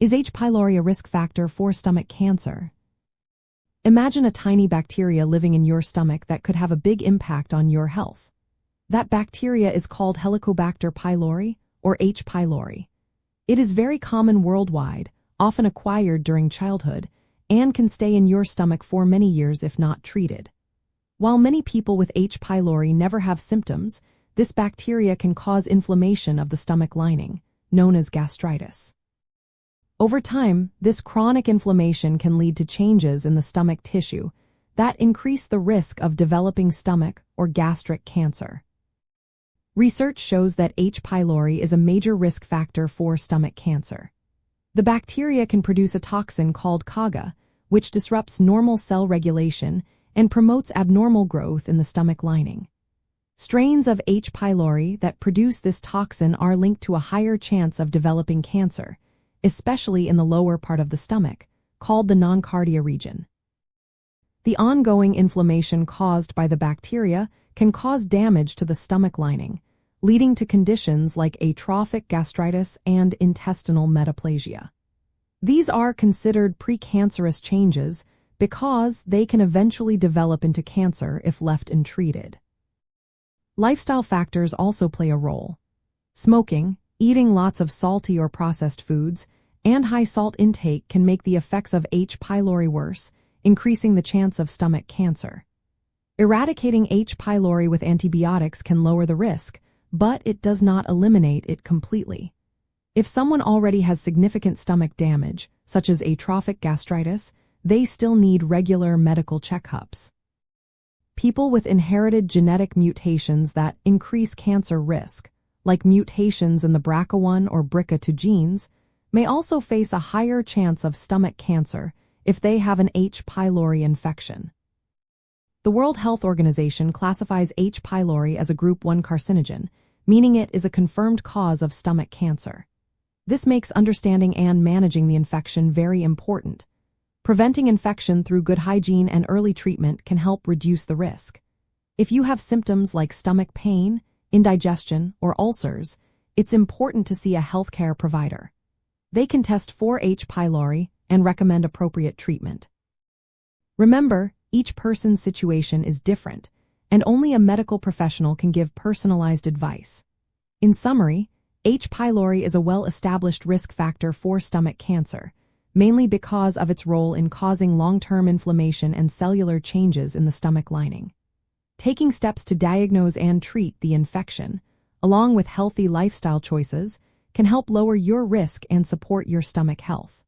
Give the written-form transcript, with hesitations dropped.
Is H. pylori a risk factor for stomach cancer? Imagine a tiny bacteria living in your stomach that could have a big impact on your health. That bacteria is called Helicobacter pylori, or H. pylori. It is very common worldwide, often acquired during childhood, and can stay in your stomach for many years if not treated. While many people with H. pylori never have symptoms, this bacteria can cause inflammation of the stomach lining, known as gastritis. Over time, this chronic inflammation can lead to changes in the stomach tissue that increase the risk of developing stomach or gastric cancer. Research shows that H. pylori is a major risk factor for stomach cancer. The bacteria can produce a toxin called CAGA, which disrupts normal cell regulation and promotes abnormal growth in the stomach lining. Strains of H. pylori that produce this toxin are linked to a higher chance of developing cancer, especially in the lower part of the stomach, called the noncardia region. The ongoing inflammation caused by the bacteria can cause damage to the stomach lining, leading to conditions like atrophic gastritis and intestinal metaplasia. These are considered precancerous changes because they can eventually develop into cancer if left untreated. Lifestyle factors also play a role. Smoking, eating lots of salty or processed foods, and high salt intake can make the effects of H. pylori worse, increasing the chance of stomach cancer. Eradicating H. pylori with antibiotics can lower the risk, but it does not eliminate it completely. If someone already has significant stomach damage, such as atrophic gastritis, they still need regular medical checkups. People with inherited genetic mutations that increase cancer risk, like mutations in the BRCA1 or BRCA2 genes, may also face a higher chance of stomach cancer if they have an H. pylori infection. The World Health Organization classifies H. pylori as a Group 1 carcinogen, meaning it is a confirmed cause of stomach cancer. This makes understanding and managing the infection very important. Preventing infection through good hygiene and early treatment can help reduce the risk. If you have symptoms like stomach pain, indigestion, or ulcers, it's important to see a healthcare provider. They can test for H. pylori and recommend appropriate treatment. Remember, each person's situation is different, and only a medical professional can give personalized advice. In summary, H. pylori is a well-established risk factor for stomach cancer, mainly because of its role in causing long-term inflammation and cellular changes in the stomach lining. Taking steps to diagnose and treat the infection, along with healthy lifestyle choices, can help lower your risk and support your stomach health.